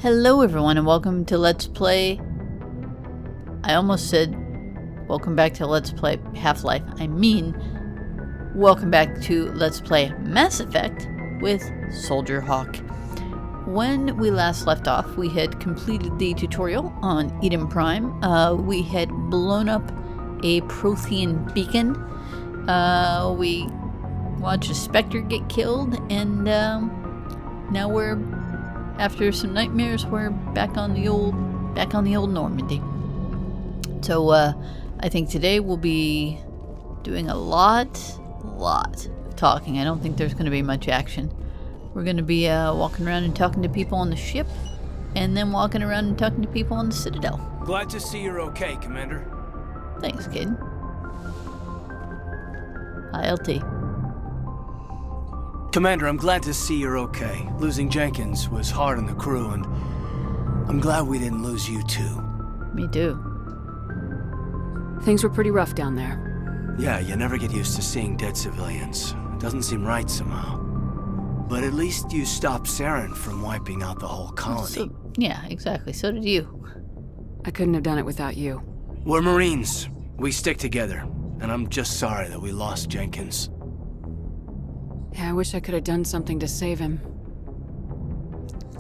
Hello everyone and welcome to Let's Play. I almost said welcome back to Let's Play Half-Life. I mean welcome back to Let's Play Mass Effect with Soldierhawke. When we last left off, we had completed the tutorial on Eden Prime. We had blown up a Prothean beacon. We watched a Spectre get killed, and now we're, after some nightmares, we're back on the old Normandy. So I think today we'll be doing a lot of talking. I don't think there's going to be much action. We're going to be walking around and talking to people on the ship, and then walking around and talking to people on the Citadel. Glad to see you're okay, Commander. Thanks, kid. Hi, LT. Commander, I'm glad to see you're okay. Losing Jenkins was hard on the crew, and I'm glad we didn't lose you too. Me too. Things were pretty rough down there. Yeah, you never get used to seeing dead civilians. It doesn't seem right somehow. But at least you stopped Saren from wiping out the whole colony. Yeah, exactly. So did you. I couldn't have done it without you. We're Marines. We stick together. And I'm just sorry that we lost Jenkins. Yeah, I wish I could have done something to save him.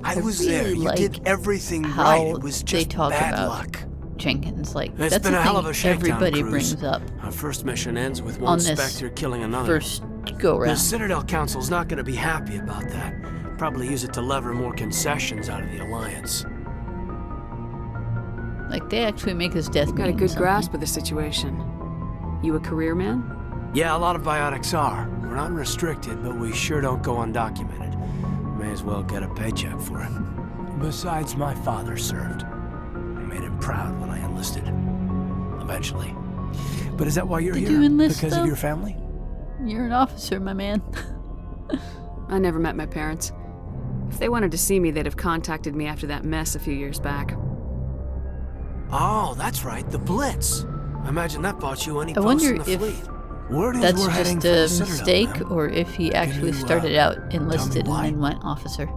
I was really there. You like did everything how right. It was they just talk bad about luck. Jenkins, like, It's that's been the a hell of a thing shakedown everybody cruise. brings up Our first mission ends with on one this Spectre killing another. first go The round. Citadel Council's not going to be happy about that. Probably use it to lever more concessions out of the Alliance. Like, they actually make his death Got a mean good something. grasp of the situation. You a career man? Yeah, a lot of biotics are. We're not restricted, but we sure don't go undocumented. May as well get a paycheck for it. Besides, my father served. I made him proud when I enlisted. Eventually. But is that why you're Did here? you enlist, Because though? of your family? You're an officer, my man. I never met my parents. If they wanted to see me, they'd have contacted me after that mess a few years back. Oh, that's right, the Blitz. I imagine that bought you any I posts wonder in the if fleet. Word is that's we're heading just for a the Citadel, mistake, ma'am. or if he actually you, started out enlisted and why? then went officer.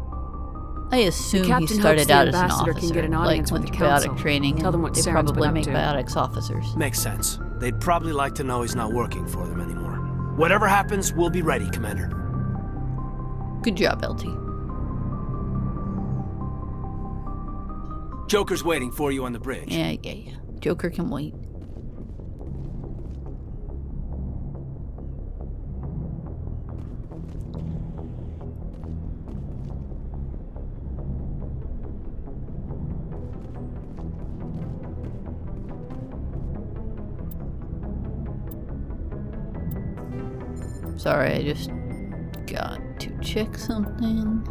I assume he captain started hopes the out as an ambassador officer, can get an like audience went with to the council. biotic training, Tell and them what they Saren's probably been up make to. biotics officers. Makes sense. They'd probably like to know he's not working for them anymore. Whatever happens, we'll be ready, Commander. Good job, LT. Joker's waiting for you on the bridge. Yeah. Joker can wait. Sorry, I just got to check something.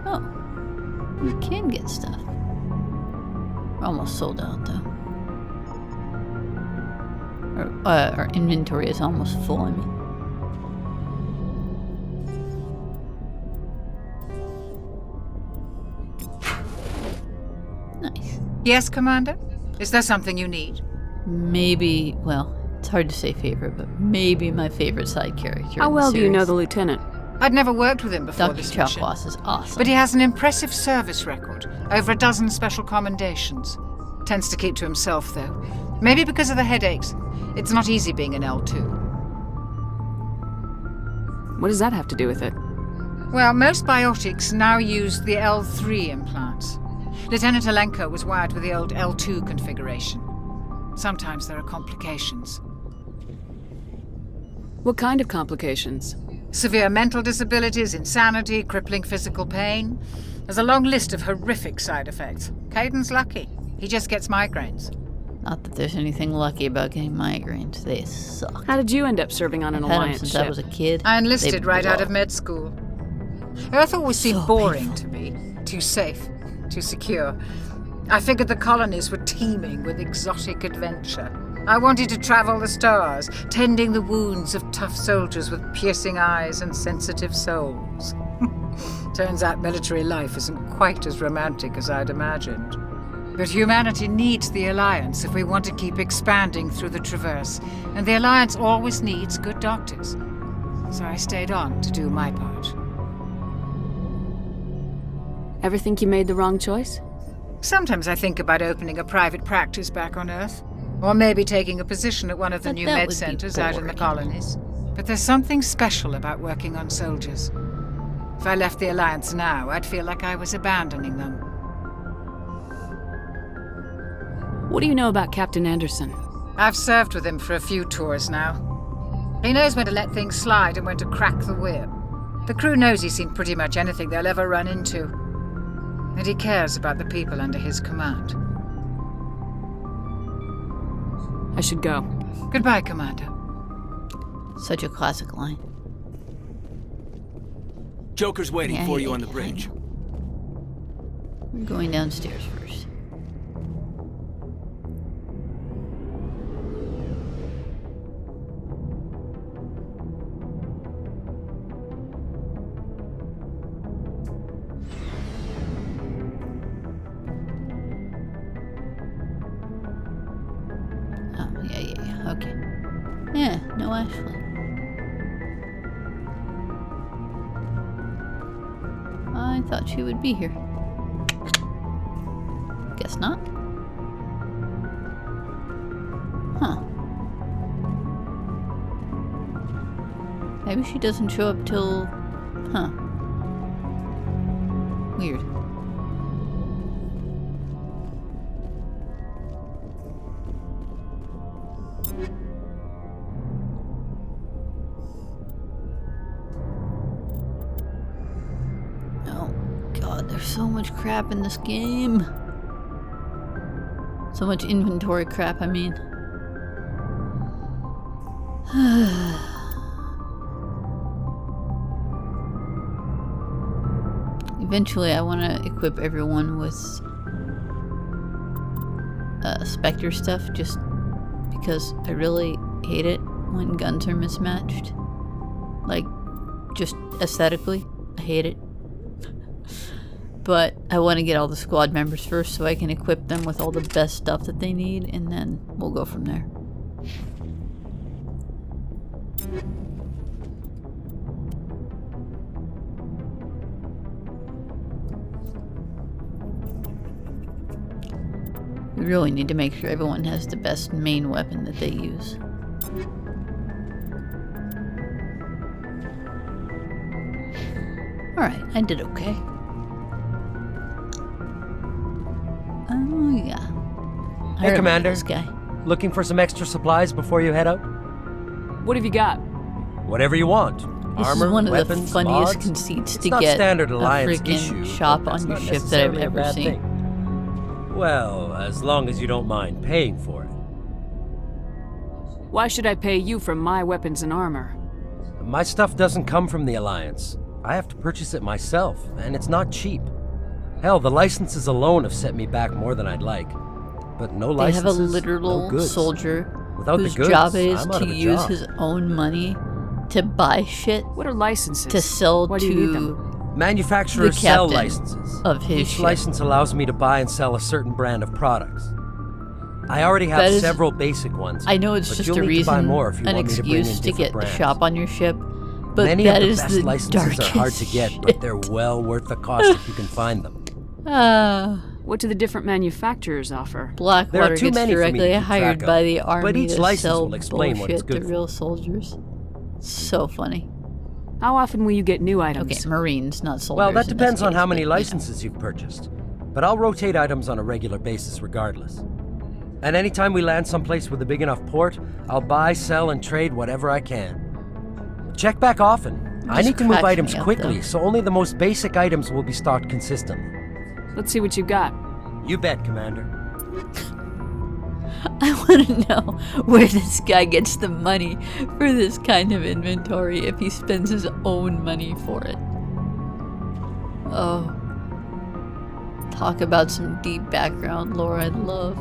Oh, we can get stuff. We're almost sold out though. Our inventory is almost full, I mean. Nice. Yes, Commander? Is there something you need? Maybe, well, it's hard to say favorite, but maybe my favorite side character. How in well do you know series. the lieutenant? I'd never worked with him before Dr. this mission. Chalkwas is awesome. But he has an impressive service record. Over a dozen special commendations. Tends to keep to himself, though. Maybe because of the headaches. It's not easy being an L2. What does that have to do with it? Well, most biotics now use the L3 implants. Lieutenant Alenko was wired with the old L2 configuration. Sometimes there are complications. What kind of complications? Severe mental disabilities, insanity, crippling physical pain. There's a long list of horrific side effects. Caden's lucky. He just gets migraines. Not that there's anything lucky about getting migraines. They suck. How did you end up serving on an I've had them Alliance since ship? I was a kid. I enlisted They right out blow. of med school. Earth always seemed So boring painful. to me. Too safe, too secure. I figured the colonies were teeming with exotic adventure. I wanted to travel the stars, tending the wounds of tough soldiers with piercing eyes and sensitive souls. Turns out military life isn't quite as romantic as I'd imagined. But humanity needs the Alliance if we want to keep expanding through the Traverse, and the Alliance always needs good doctors. So I stayed on to do my part. Ever think you made the wrong choice? Sometimes I think about opening a private practice back on Earth, or maybe taking a position at one of the But new that med would be centers out in the boring. colonies. But there's something special about working on soldiers. If I left the Alliance now, I'd feel like I was abandoning them. What do you know about Captain Anderson? I've served with him for a few tours now. He knows when to let things slide and when to crack the whip. The crew knows he's seen pretty much anything they'll ever run into. And he cares about the people under his command. I should go. Goodbye, Commander. Such a classic line. Joker's waiting Yeah, for you yeah, on the yeah, I bridge. know. We're going downstairs first. Oh, yeah, okay. Yeah, no Ashley. I thought she would be here. Guess not. Huh. Maybe she doesn't show up till... Huh. Weird. Oh god, there's so much crap in this game. So much inventory crap, I mean. Eventually I want to equip everyone with Spectre stuff, just because I really hate it when guns are mismatched. Like, just aesthetically, I hate it. But I want to get all the squad members first so I can equip them with all the best stuff that they need, and then we'll go from there. We really need to make sure everyone has the best main weapon that they use. Alright, I did okay. Oh, yeah. I Hey, remember Commander. this guy. Looking for some extra supplies before you head out? What have you got? Whatever you want. This Armor, is one of weapons, the funniest mods. conceits It's to not get standard a Alliance freaking issue, shop but that's on your not ship that I've necessarily a ever bad seen. thing. Well, as long as you don't mind paying for it. Why should I pay you for my weapons and armor? My stuff doesn't come from the Alliance. I have to purchase it myself, and it's not cheap. Hell, the licenses alone have set me back more than I'd like. But no They have a licenses, literal no goods. soldier Without whose the goods, job it is I'm out to of a use job. his own money to buy shit What are licenses? to sell Why do you need to them? Manufacturers the sell captain licenses. of his Each ship. license allows me to buy and sell a certain brand of products. I already have That is- several basic ones. I know it's but just you'll a need to buy reason, more if you an want me to bring in excuse to different get brands. the shop on your ship, but Many that of the is best the licenses are hard to get, darkest but they're well worth the cost if you can find them. What do the different manufacturers offer? Blackwater too gets many for me to directly keep hired track by of, the but army each to license sell will explain what it's bullshit to good for. real soldiers. So funny. How often will you get new items? Okay, Marines, not soldiers. Well, that in this depends on case, how but, many you know. licenses you've purchased. But I'll rotate items on a regular basis regardless. And anytime we land someplace with a big enough port, I'll buy, sell, and trade whatever I can. Check back often. I Just need to move cracks me items up, quickly, though. so only the most basic items will be stocked consistently. Let's see what you got. You bet, Commander. I want to know where this guy gets the money for this kind of inventory if he spends his own money for it. Oh. Talk about some deep background lore I'd love.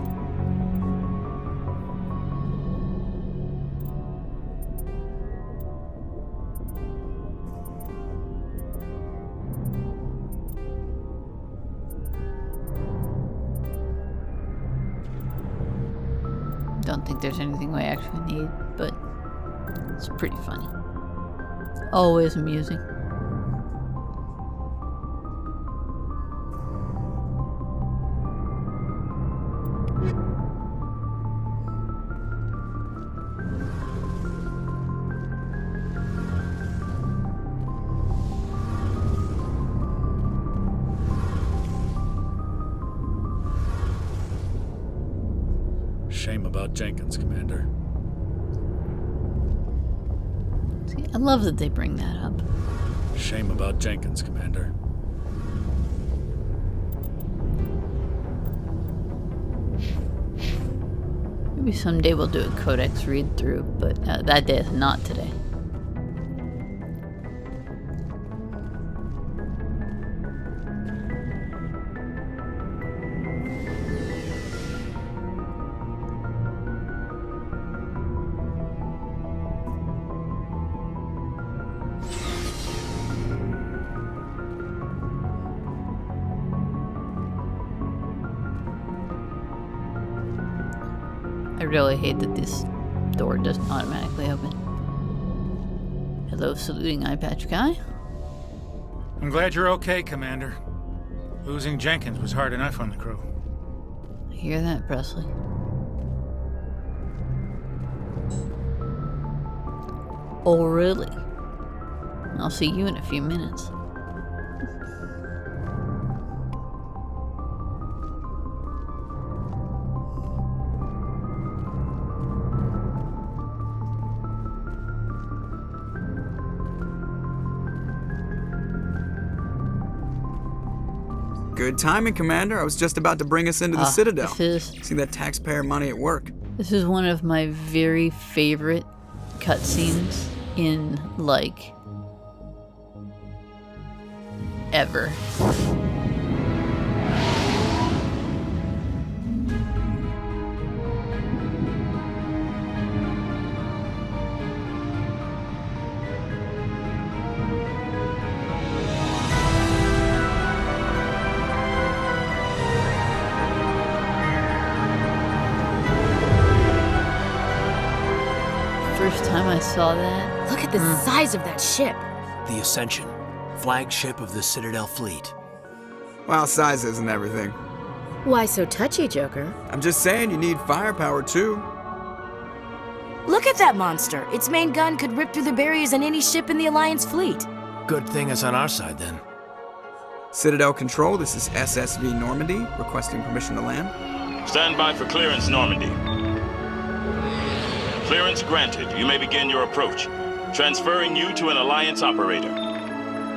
Don't think there's anything we actually need, but it's pretty funny. Always amusing. Shame about Jenkins, Commander. See, I love that they bring that up. Shame about Jenkins, Commander. Maybe someday we'll do a codex read through, but that day is not today. I really hate that this door doesn't automatically open. Hello, saluting eye patch guy. I'm glad you're okay, Commander. Losing Jenkins was hard enough on the crew. I hear that, Presley. Oh, really? I'll see you in a few minutes. Good timing, Commander. I was just about to bring us into the Citadel. See that taxpayer money at work. This is one of my very favorite cutscenes in, like, ever. First time I saw that. Look at the size of that ship. The Ascension, flagship of the Citadel fleet. Well, size isn't everything. Why so touchy, Joker? I'm just saying you need firepower, too. Look at that monster. Its main gun could rip through the barriers in any ship in the Alliance fleet. Good thing it's on our side, then. Citadel Control, this is SSV Normandy, requesting permission to land. Stand by for clearance, Normandy. Clearance granted. You may begin your approach. Transferring you to an Alliance operator.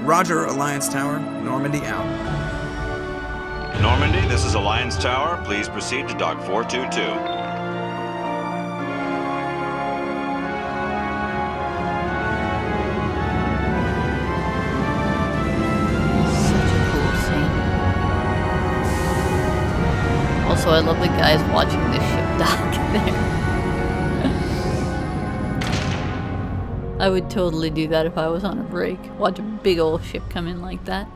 Roger, Alliance Tower. Normandy out. Normandy, this is Alliance Tower. Please proceed to Dock 422. Such a cool scene. Also, I love the guys watching this ship dock there. I would totally do that if I was on a break. Watch a big old ship come in like that.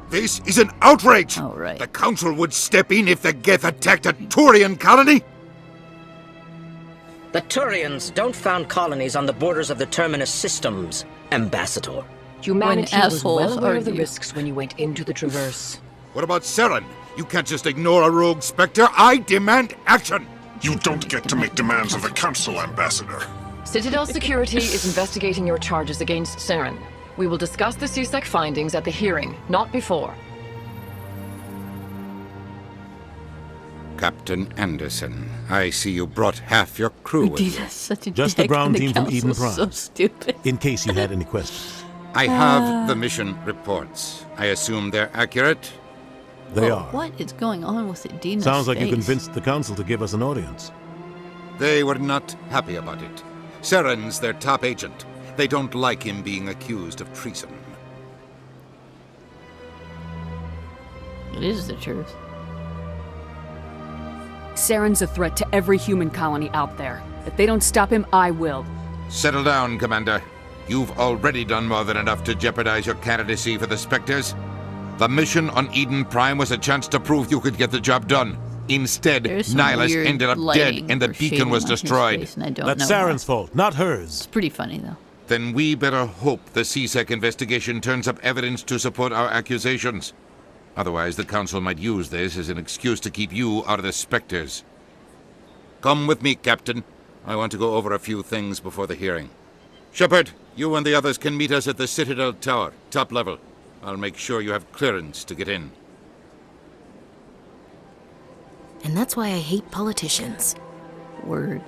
This is an outrage! Oh, right. The Council would step in if the Geth attacked a Turian colony? The Turians don't found colonies on the borders of the Terminus systems, Ambassador. Humanity was well assholes aware are of the you? risks when you went into the Traverse. What about Seren? You can't just ignore a rogue Spectre. I demand action! You don't get to make demands of the Council, Ambassador. Citadel Security is investigating your charges against Saren. We will discuss the CSEC findings at the hearing, not before. Captain Anderson, I see you brought half your crew with you. Such a Just the dick, ground and team from Eden council's Prime. So stupid. In case you had any questions. I have the mission reports. I assume they're accurate? They Whoa, are. What is going on with Edina's Sounds like you face? convinced the Council to give us an audience. They were not happy about it. Seren's their top agent. They don't like him being accused of treason. It is the truth. Saren's a threat to every human colony out there. If they don't stop him, I will. Settle down, Commander. You've already done more than enough to jeopardize your candidacy for the Spectres. The mission on Eden Prime was a chance to prove you could get the job done. Instead, There's some Nihilus weird ended up dead lighting and the or beacon shading was on his destroyed. face, and I don't That's know Saren's why. fault, not hers. It's pretty funny, though. Then we better hope the CSEC investigation turns up evidence to support our accusations. Otherwise, the Council might use this as an excuse to keep you out of the Spectres. Come with me, Captain. I want to go over a few things before the hearing. Shepard, you and the others can meet us at the Citadel Tower, top level. I'll make sure you have clearance to get in. And that's why I hate politicians. Word.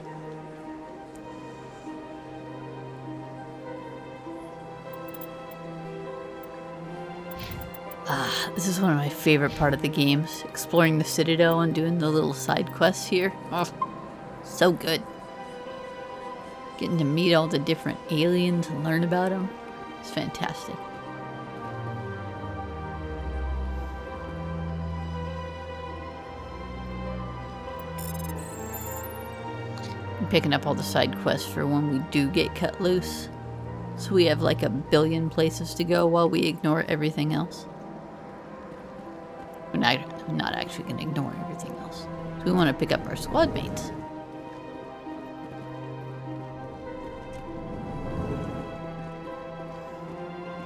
This is one of my favorite part of the games. Exploring the Citadel and doing the little side quests here. Oh, so good. Getting to meet all the different aliens and learn about them. It's fantastic. I'm picking up all the side quests for when we do get cut loose. So we have like 1 billion places to go while we ignore everything else. I'm not actually going to ignore everything else. So we want to pick up our squad mates.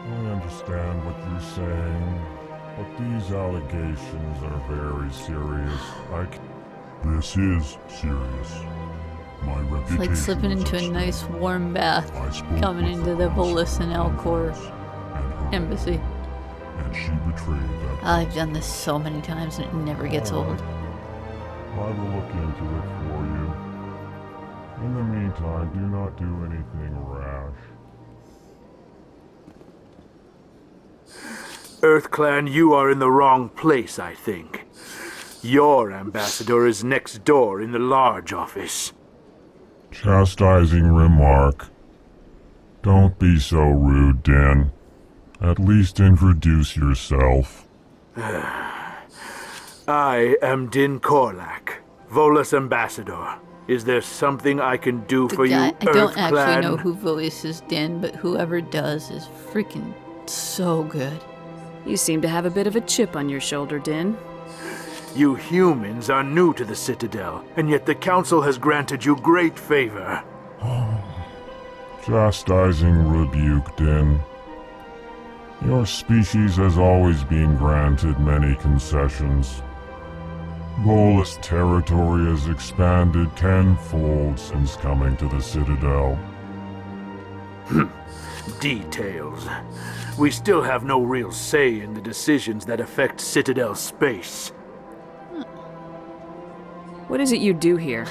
I understand what you're saying, but these allegations are very serious. This is serious. My reputation. It's like slipping into a nice warm bath, coming into the Volus and Elcor embassy. And she betrayed that. I've done this so many times and it never gets old. I will look into it for you. In the meantime, do not do anything rash. EarthClan, you are in the wrong place, I think. Your ambassador is next door in the large office. Chastising remark. Don't be so rude, Din. At least introduce yourself. I am Din Korlak, Volus ambassador. Is there something I can do for you, I don't EarthClan? actually know who voices Din, but whoever does is freaking so good. You seem to have a bit of a chip on your shoulder, Din. You humans are new to the Citadel, and yet the Council has granted you great favor. Chastising rebuke, Din. Your species has always been granted many concessions. Volus territory has expanded tenfold since coming to the Citadel. Details. We still have no real say in the decisions that affect Citadel space. What is it you do here?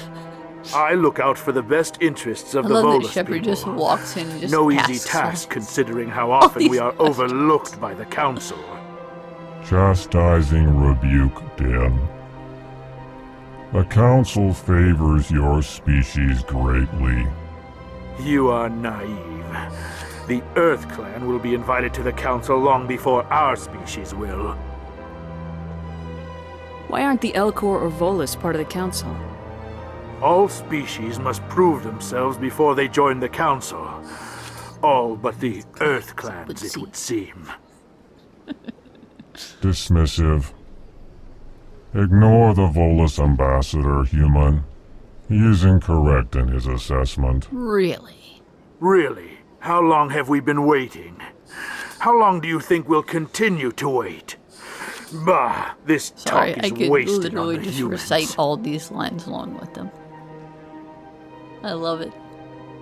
I look out for the best interests of I the love Volus that Shepard people. just walks in and just No easy asks task them considering how all often these we are questions. overlooked by the Council. Chastising rebuke, Din. The Council favors your species greatly. You are naive. The EarthClan will be invited to the Council long before our species will. Why aren't the Elcor or Volus part of the Council? All species must prove themselves before they join the Council. All but the EarthClans, it would seem. Dismissive. Ignore the Volus ambassador, human. He is incorrect in his assessment. Really? Really? How long have we been waiting? How long do you think we'll continue to wait? Bah, this Sorry, talk I is could wasted literally on the just humans. recite all these lines along with them. I love it.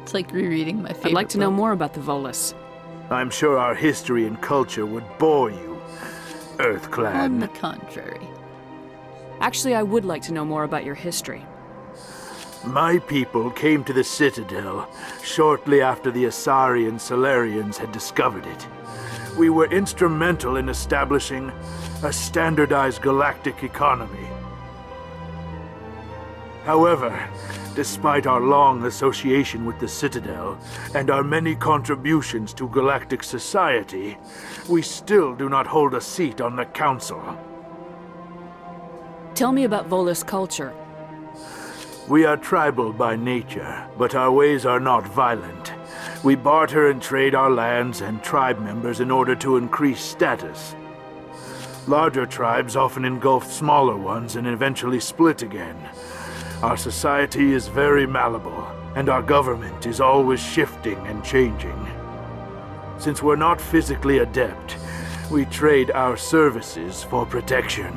It's like rereading my favorite I'd like to know book. more about the Volus. I'm sure our history and culture would bore you, EarthClan. On the contrary. Actually, I would like to know more about your history. My people came to the Citadel shortly after the Asari Solarians had discovered it. We were instrumental in establishing a standardized galactic economy. However, despite our long association with the Citadel and our many contributions to galactic society, we still do not hold a seat on the Council. Tell me about Volus culture. We are tribal by nature, but our ways are not violent. We barter and trade our lands and tribe members in order to increase status. Larger tribes often engulf smaller ones and eventually split again. Our society is very malleable, and our government is always shifting and changing. Since we're not physically adept, we trade our services for protection.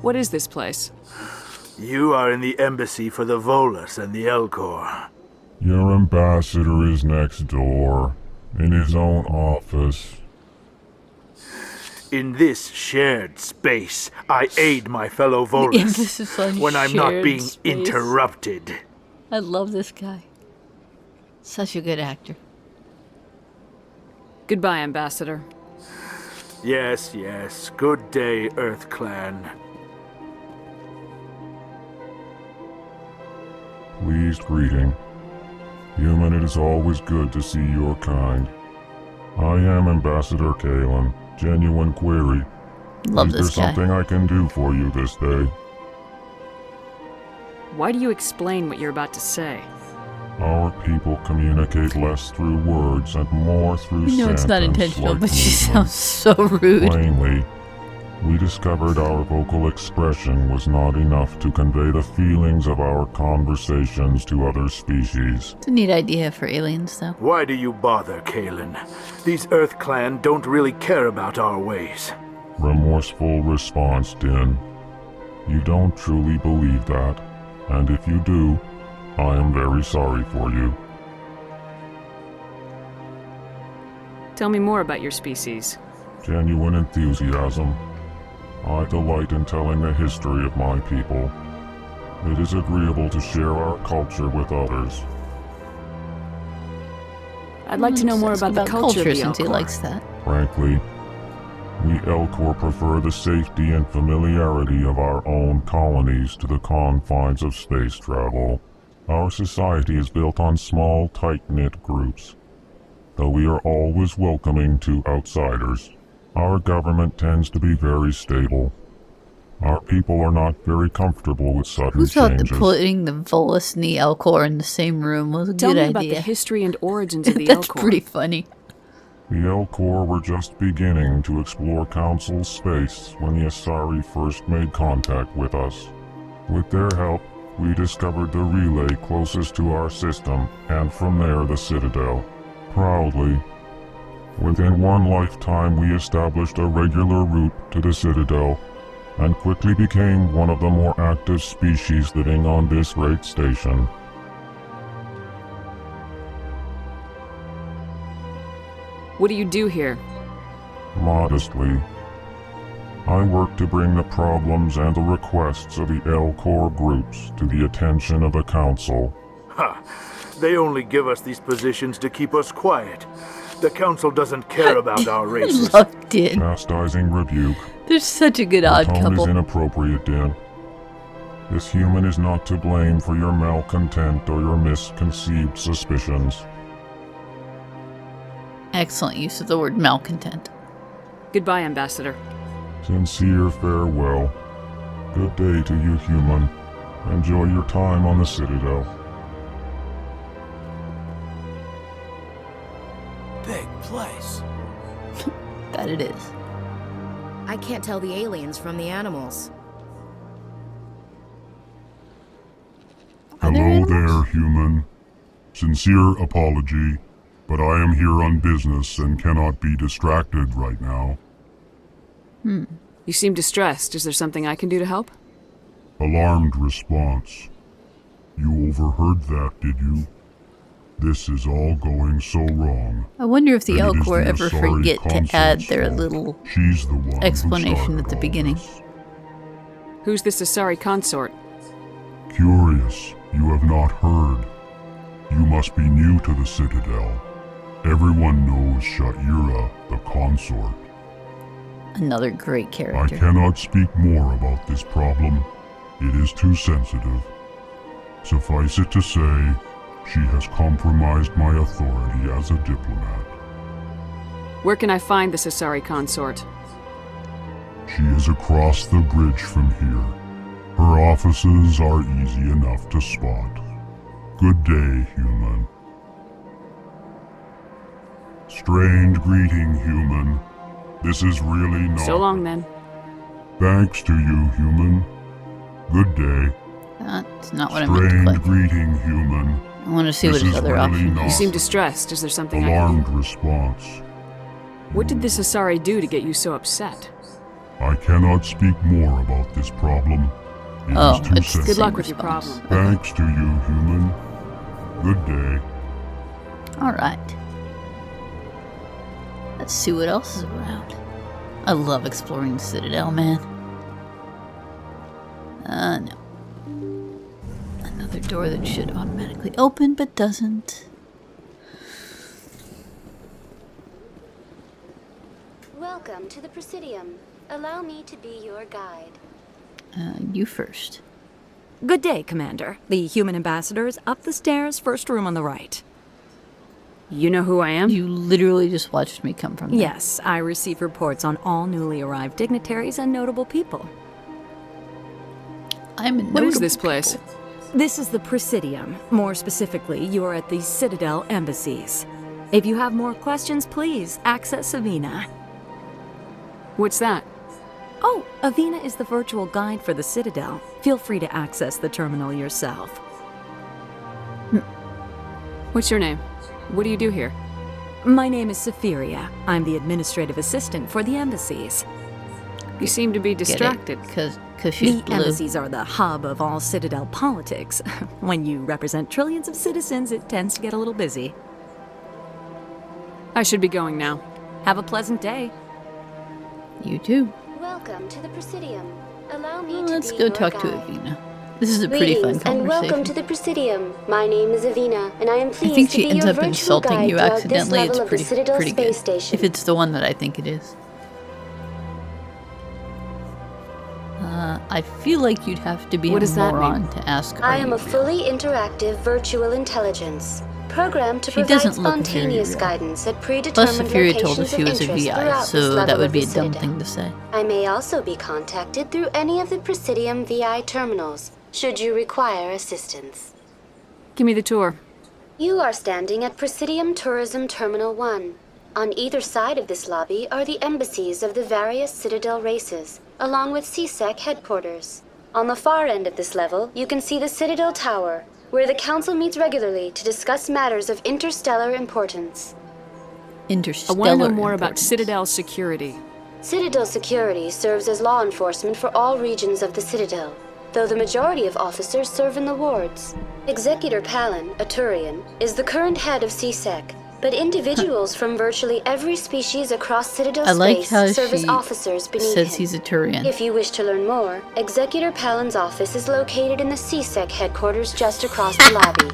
What is this place? You are in the embassy for the Volus and the Elcor. Your ambassador is next door, in his own office. In this shared space, I aid my fellow Volus when I'm not being interrupted. I love this guy. Such a good actor. Goodbye, Ambassador. Yes, yes. Good day, Earth Clan. Pleased greeting. Human, it is always good to see your kind. I am Ambassador Kalen. Genuine query. Love this guy. Is there something I can do for you this day? Why do you explain what you're about to say? Our people communicate less through words and more through I know it's not intentional, but she sounds so rude. Plainly, we discovered our vocal expression was not enough to convey the feelings of our conversations to other species. It's a neat idea for aliens, though. Why do you bother, Kalen? These Earth Clan don't really care about our ways. Remorseful response, Din. You don't truly believe that, and if you do, I am very sorry for you. Tell me more about your species. Genuine enthusiasm. I delight in telling the history of my people. It is agreeable to share our culture with others. I'd like to know more about the culture of the since he Elcor. likes that. Frankly, we Elcor prefer the safety and familiarity of our own colonies to the confines of space travel. Our society is built on small, tight-knit groups, though we are always welcoming to outsiders. Our government tends to be very stable. Our people are not very comfortable with sudden Who thought changes. that putting the Volus and the Elcor in the same room was a Tell good me idea? about the history and origins of the That's Elcor. pretty funny. The Elcor were just beginning to explore Council space when the Asari first made contact with us. With their help, we discovered the relay closest to our system, and from there the Citadel. Proudly, within one lifetime we established a regular route to the Citadel, and quickly became one of the more active species living on this great station. What do you do here? Modestly, I work to bring the problems and the requests of the Elcor groups to the attention of the Council. Ha! They only give us these positions to keep us quiet. The Council doesn't care about our races. Loved it. Chastising rebuke. They're such a good The odd tone couple. is inappropriate, Din. This human is not to blame for your malcontent or your misconceived suspicions. Excellent use of the word malcontent. Goodbye, Ambassador. Sincere farewell. Good day to you, human. Enjoy your time on the Citadel. Big place. That it is. I can't tell the aliens from the animals. Hello there, human. Sincere apology, but I am here on business and cannot be distracted right now. You seem distressed. Is there something I can do to help? Alarmed response. You overheard that, did you? This is all going so wrong. I wonder if the And it is Elcor the ever Asari forget to consul's add their fault. little She's the one who explanation started at the all beginning. this. Who's this Asari consort? Curious, you have not heard. You must be new to the Citadel. Everyone knows Sha'ira, the consort. Another great I character. cannot speak more about this problem. It is too sensitive. Suffice it to say, she has compromised my authority as a diplomat. Where can I find this Asari consort? She is across the bridge from here. Her offices are easy enough to spot. Good day, human. Strange greeting, human. This is really not... So long, then. Thanks to you, human. Good day. That's not what I meant to Strange click. greeting, human. I want to see This what his is other really option not You seem distressed. Is there something I can alarmed do? response. What did this Asari do to get you so upset? I cannot speak more about this problem. It Oh, is too it's the sensitive. Good luck same with your response. problem. Thanks to you, human. Good day. Alright. Let's see what else is around. I love exploring the Citadel, man. No. Another door that should automatically open, but doesn't. Welcome to the Presidium. Allow me to be your guide. You first. Good day, Commander. The human ambassador is up the stairs, first room on the right. You know who I am? You literally just watched me come from there. Yes, I receive reports on all newly arrived dignitaries and notable people. I'm a What is this place? This is the Presidium. More specifically, you are at the Citadel embassies. If you have more questions, please access Avina. What's that? Oh, Avina is the virtual guide for the Citadel. Feel free to access the terminal yourself. What's your name? What do you do here? My name is Safiria. I'm the administrative assistant for the embassies. You seem to be distracted. Because she's The blue. embassies are the hub of all Citadel politics. When you represent trillions of citizens, it tends to get a little busy. I should be going now. Have a pleasant day. You too. Welcome to the Presidium. Allow me Well, to let's be go your talk to guide. Avina. This is a pretty fun Greetings and welcome conversation. to the Presidium. My name is Avina, and I am I pleased think to she be ends your up virtual insulting guide you throughout this accidentally. level It's of the pretty Citadel good. space station. If it's the one that I think it is. I feel like you'd have to be What a does that moron mean? to ask her. I am a fully interactive virtual intelligence, programmed to She provide doesn't look very spontaneous real. guidance at Plus, predetermined Safiria locations told us she of was a interest VI, throughout this so that level would of be the a dumb Citadel. thing to say. I may also be contacted through any of the Presidium VI terminals, should you require assistance. Give me the tour. You are standing at Presidium Tourism Terminal 1. On either side of this lobby are the embassies of the various Citadel races, along with CSEC headquarters. On the far end of this level, you can see the Citadel Tower, where the Council meets regularly to discuss matters of interstellar importance. I Interstellar. want to know more about importance. Citadel security. Citadel security serves as law enforcement for all regions of the Citadel, though the majority of officers serve in the wards. Executor Palin, a Turian, is the current head of CSEC, but individuals from virtually every species across Citadel I like space how serve as she officers beneath says him. he's a Turian. If you wish to learn more, Executor Palin's office is located in the CSEC headquarters just across the lobby.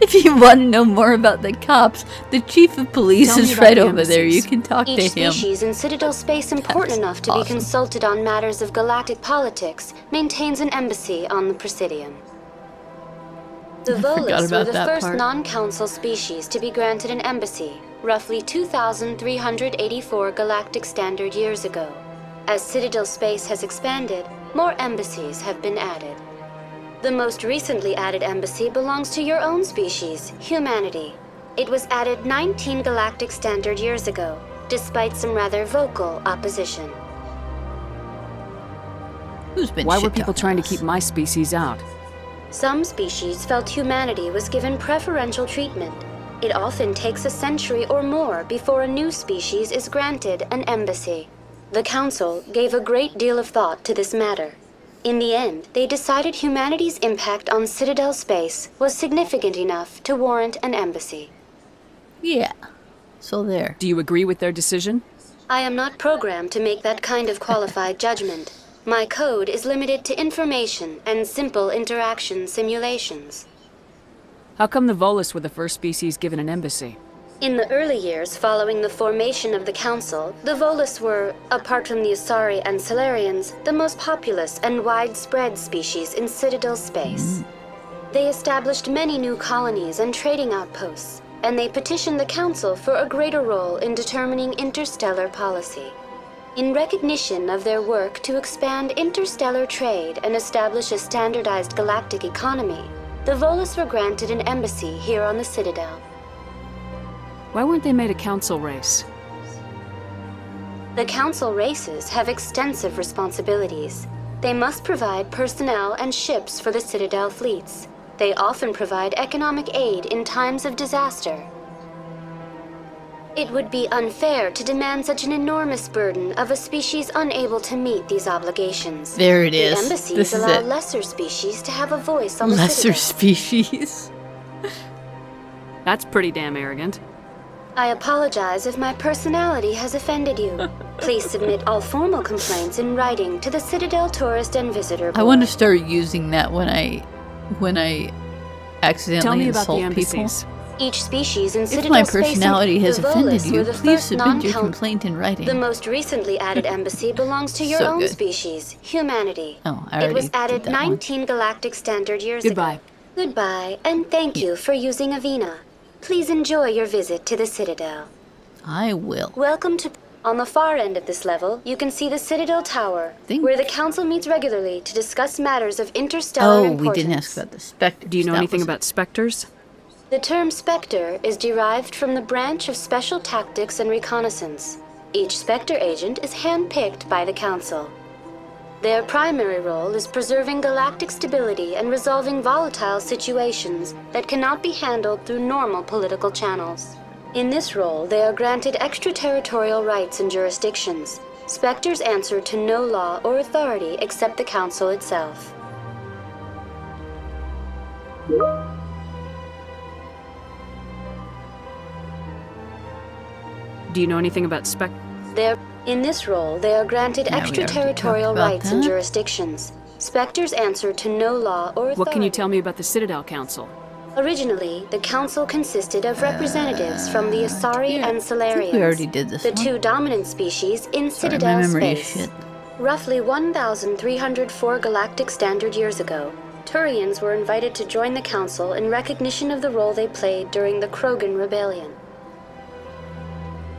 If you want to know more about the cops, the chief of police Tell me is about right the over there. You embassies. can talk Each to him. species in Citadel space important enough to be consulted on matters of galactic politics maintains an embassy on the Presidium. The forgot Volus were about the that first part. non-council species to be granted an embassy, roughly 2,384 galactic standard years ago. As Citadel space has expanded, more embassies have been added. The most recently added embassy belongs to your own species, humanity. It was added 19 galactic standard years ago, despite some rather vocal opposition. Who's been Why were shit people talking trying to us? keep my species out? Some species felt humanity was given preferential treatment. It often takes a century or more before a new species is granted an embassy. The Council gave a great deal of thought to this matter. In the end, they decided humanity's impact on Citadel space was significant enough to warrant an embassy. Yeah. So there. Do you agree with their decision? I am not programmed to make that kind of qualified judgment. My code is limited to information and simple interaction simulations. How come the Volus were the first species given an embassy? In the early years following the formation of the Council, the Volus were, apart from the Asari and Solarians, the most populous and widespread species in Citadel space. They established many new colonies and trading outposts, and they petitioned the Council for a greater role in determining interstellar policy. In recognition of their work to expand interstellar trade and establish a standardized galactic economy, the Volus were granted an embassy here on the Citadel. Why weren't they made a council race? The council races have extensive responsibilities. They must provide personnel and ships for the Citadel fleets. They often provide economic aid in times of disaster. It would be unfair to demand such an enormous burden of a species unable to meet these obligations. There it is. The embassies This is allow it. lesser species to have a voice on the Lesser Citadel. species. That's pretty damn arrogant. I apologize if my personality has offended you. Please submit all formal complaints in writing to the Citadel Tourist and Visitor Board. I want to start using that when I accidentally Tell me about insult the embassies. people. Each species in If Citadel my space, personality has the offended Volus you, were the please first submit your non-count- complaint in writing. The most recently added embassy belongs to your So own good. species, humanity. Oh, I It already was added did that one. 19 galactic standard years Goodbye. ago. Goodbye, and thank you for using Avina. Please enjoy your visit to the Citadel. I will. Welcome to... On the far end of this level, you can see the Citadel Tower, where the Council meets regularly to discuss matters of interstellar Oh, importance. we didn't ask about the specters. Do you know That anything was- about specters? The term Spectre is derived from the branch of Special Tactics and Reconnaissance. Each Spectre agent is handpicked by the Council. Their primary role is preserving galactic stability and resolving volatile situations that cannot be handled through normal political channels. In this role, they are granted extraterritorial rights and jurisdictions. Spectres answer to no law or authority except the Council itself. Do you know anything about In this role, they are granted Yeah, we already extraterritorial talked about rights and that. jurisdictions. Spectres answer to no law or authority. What can you tell me about the Citadel Council? Originally, the council consisted of representatives from the Asari and Solarians, we already did this the one. two dominant species in Sorry, my Citadel memory is space. shit. Roughly 1,304 galactic standard years ago, Turians were invited to join the council in recognition of the role they played during the Krogan Rebellion.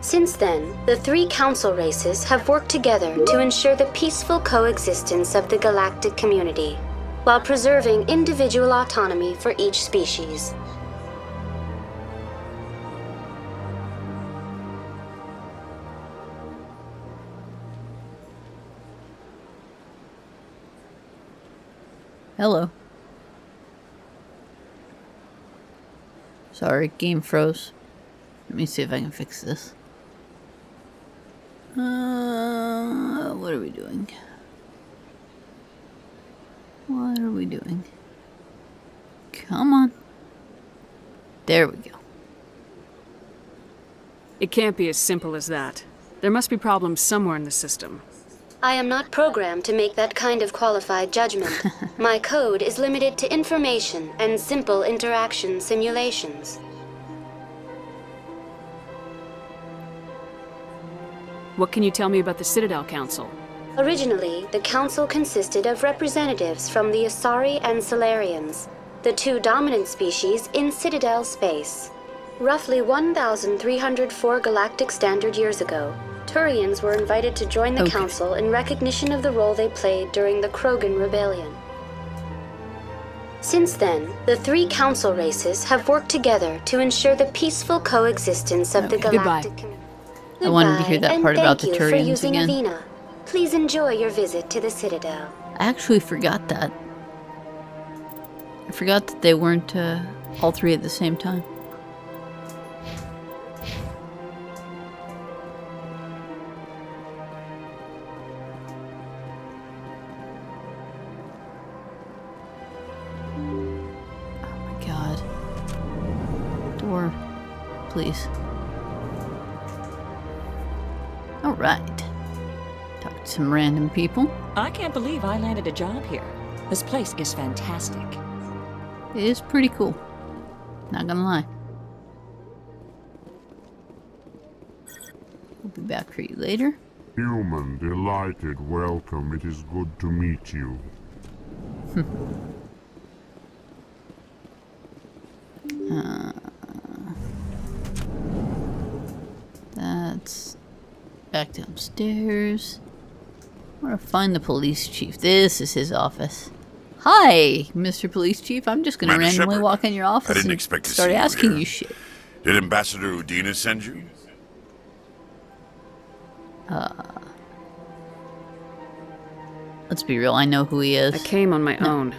Since then, the three council races have worked together to ensure the peaceful coexistence of the galactic community, while preserving individual autonomy for each species. Hello. Sorry, game froze. Let me see if I can fix this. What are we doing? What are we doing? Come on. There we go. It can't be as simple as that. There must be problems somewhere in the system. I am not programmed to make that kind of qualified judgment. My code is limited to information and simple interaction simulations. What can you tell me about the Citadel Council? Originally, the council consisted of representatives from the Asari and Solarians, the two dominant species in Citadel space. Roughly 1,304 galactic standard years ago, Turians were invited to join the council in recognition of the role they played during the Krogan Rebellion. Since then, the three council races have worked together to ensure the peaceful coexistence of the galactic community. I wanted to hear that part about the Thank you for Turians using again. Avina. Please enjoy your visit to the Citadel. I actually forgot that. I forgot that they weren't all three at the same time. Oh my god. Door, please. Alright. Talk to some random people. I can't believe I landed a job here. This place is fantastic. It is pretty cool. Not gonna lie. We'll be back for you later. Human, delighted, welcome. It is good to meet you. That's back downstairs. I want to find the police chief. This is his office. Hi, Mr. Police Chief. I'm just going to Commander randomly Shepard, walk in your office I didn't and expect to start see you asking here. you shit. Did Ambassador Udina send you? Let's be real, I know who he is. I came on my own.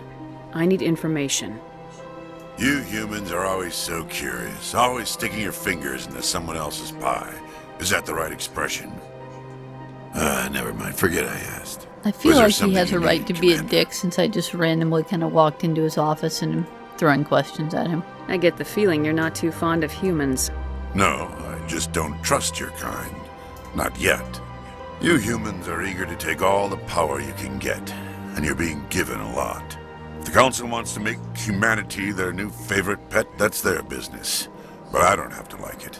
I need information. You humans are always so curious, always sticking your fingers into someone else's pie. Is that the right expression? Never mind. Forget I asked. I feel like he has a right to be a dick since I just randomly kind of walked into his office and am throwing questions at him. I get the feeling you're not too fond of humans. No, I just don't trust your kind. Not yet. You humans are eager to take all the power you can get, and you're being given a lot. If the Council wants to make humanity their new favorite pet, that's their business. But I don't have to like it.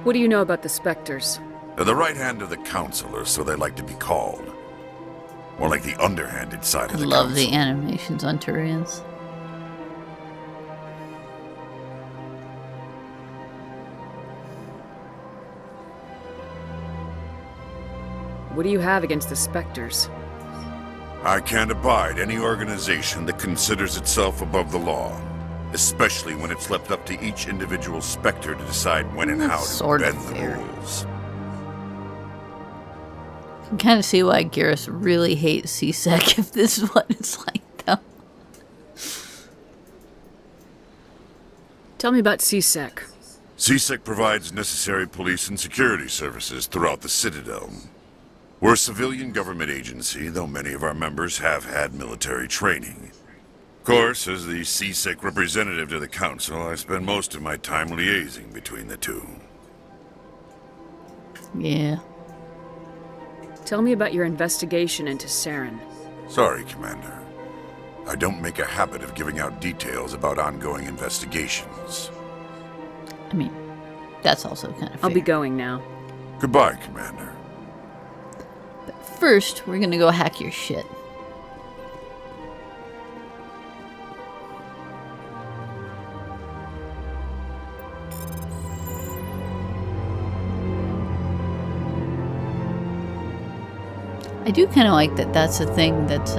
What do you know about the Spectres? They're the right hand of the Council, or so they like to be called. More like the underhanded side I of the love Council. the animations on Turians. What do you have against the Spectres? I can't abide any organization that considers itself above the law. Especially when it's left up to each individual Spectre to decide when and how to bend the rules. I can kind of see why Garrus really hates C-Sec if this is what it's like, though. Tell me about C-Sec. C-Sec provides necessary police and security services throughout the Citadel. We're a civilian government agency, though many of our members have had military training. Of course, as the C-Sec representative to the Council, I spend most of my time liaising between the two. Yeah. Tell me about your investigation into Saren. Sorry, Commander. I don't make a habit of giving out details about ongoing investigations. I mean, that's also kind of fair. I'll be going now. Goodbye, Commander. But first, we're gonna go hack your shit. I do kind of like that that's a thing that's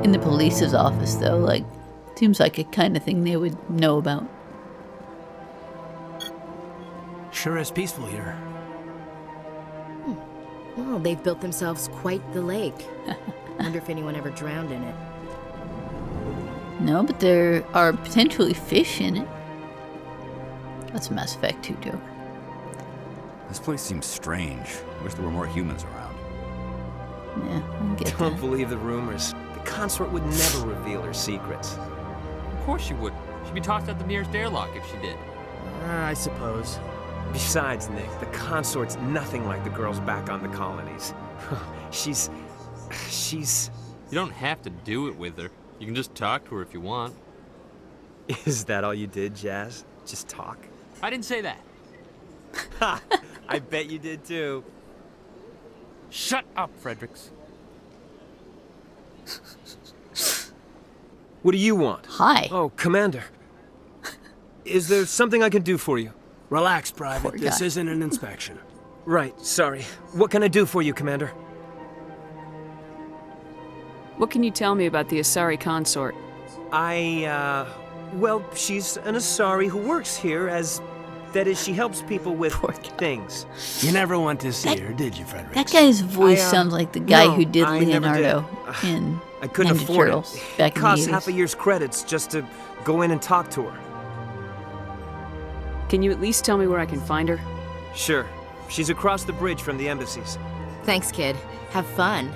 in the police's office, though. Like, seems like a kind of thing they would know about. Sure is peaceful here. Well, they've built themselves quite the lake. Wonder if anyone ever drowned in it. No, but there are potentially fish in it. That's a Mass Effect 2 joke. This place seems strange. I wish there were more humans around. Yeah, I get Don't that. believe the rumors. The consort would never reveal her secrets. Of course she would. She'd be tossed out the nearest airlock if she did. I suppose. Besides, Nick, the consort's nothing like the girls back on the colonies. She's... You don't have to do it with her. You can just talk to her if you want. Is that all you did, Jazz? Just talk? I didn't say that. Ha! I bet you did too. Shut up, Fredericks. What do you want? Hi. Oh, Commander. Is there something I can do for you? Relax, Private. Poor This guy. isn't an inspection. Right, sorry. What can I do for you, Commander? What can you tell me about the Asari consort? Well, she's an Asari who works here as... That is, she helps people with things. You never went to see her, did you, Frederick? That guy's voice I, sounds like the guy no, who did I never Leonardo did. in I couldn't Ninja afford Turtles it. back It in the costs 80s. half a year's credits just to go in and talk to her. Can you at least tell me where I can find her? Sure. She's across the bridge from the embassies. Thanks, kid. Have fun.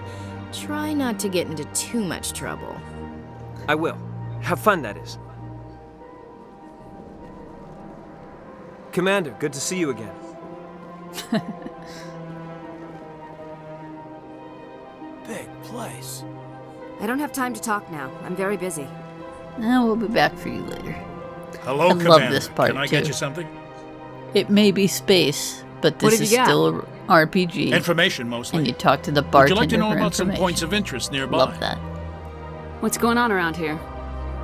Try not to get into too much trouble. I will. Have fun, that is. Commander, good to see you again. Big place. I don't have time to talk now. I'm very busy. We'll be back for you later. Hello, I Commander. love this part, Can I too. get you something? It may be space, but What this have is you got? still a RPG. Information, mostly. And you talk to the Would bartender you like to know for about some information. points of interest nearby? Love that. What's going on around here?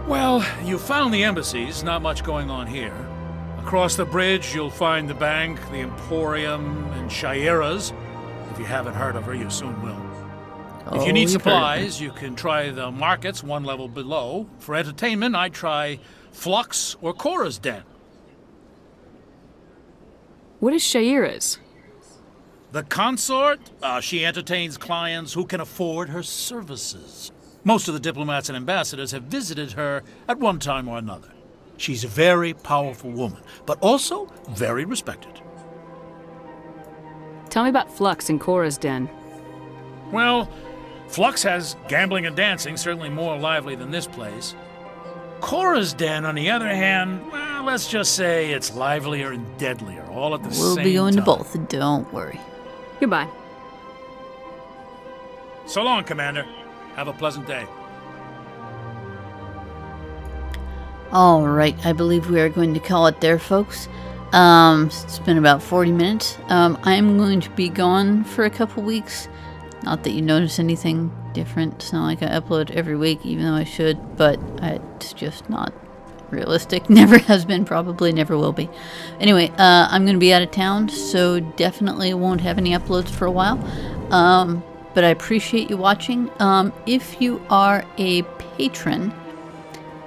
Well, you found the embassies. Not much going on here. Across the bridge, you'll find the bank, the Emporium, and Shaira's. If you haven't heard of her, you soon will. If you need supplies, you can try the markets one level below. For entertainment, I'd try Flux or Cora's Den. What is Shaira's? The consort, she entertains clients who can afford her services. Most of the diplomats and ambassadors have visited her at one time or another. She's a very powerful woman, but also very respected. Tell me about Flux and Cora's Den. Well, Flux has gambling and dancing, certainly more lively than this place. Cora's Den, on the other hand, well, let's just say it's livelier and deadlier, all at the same time. We'll be going to both, don't worry. Goodbye. So long, Commander. Have a pleasant day. All right, I believe we are going to call it there, folks. It's been about 40 minutes. I'm going to be gone for a couple weeks. Not that you notice anything different. It's not like I upload every week, even though I should, but it's just not realistic. Never has been, probably never will be. Anyway, I'm going to be out of town, so definitely won't have any uploads for a while. But I appreciate you watching. If you are a patron,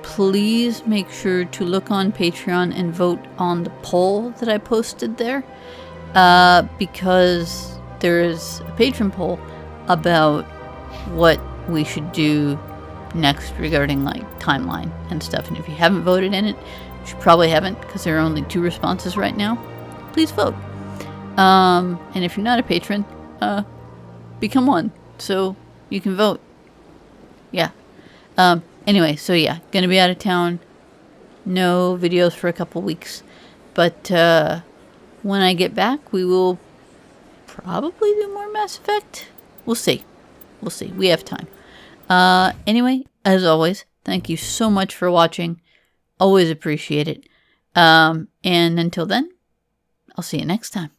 please make sure to look on Patreon and vote on the poll that I posted there, because there is a patron poll about what we should do next regarding like timeline and stuff. And if you haven't voted in it, which you probably haven't because there are only 2 responses right now, please vote. And if you're not a patron, become one so you can vote. Yeah. Anyway, so yeah, gonna be out of town. No videos for a couple weeks. But when I get back, we will probably do more Mass Effect. We'll see. We'll see. We have time. Anyway, as always, thank you so much for watching. Always appreciate it. And until then, I'll see you next time.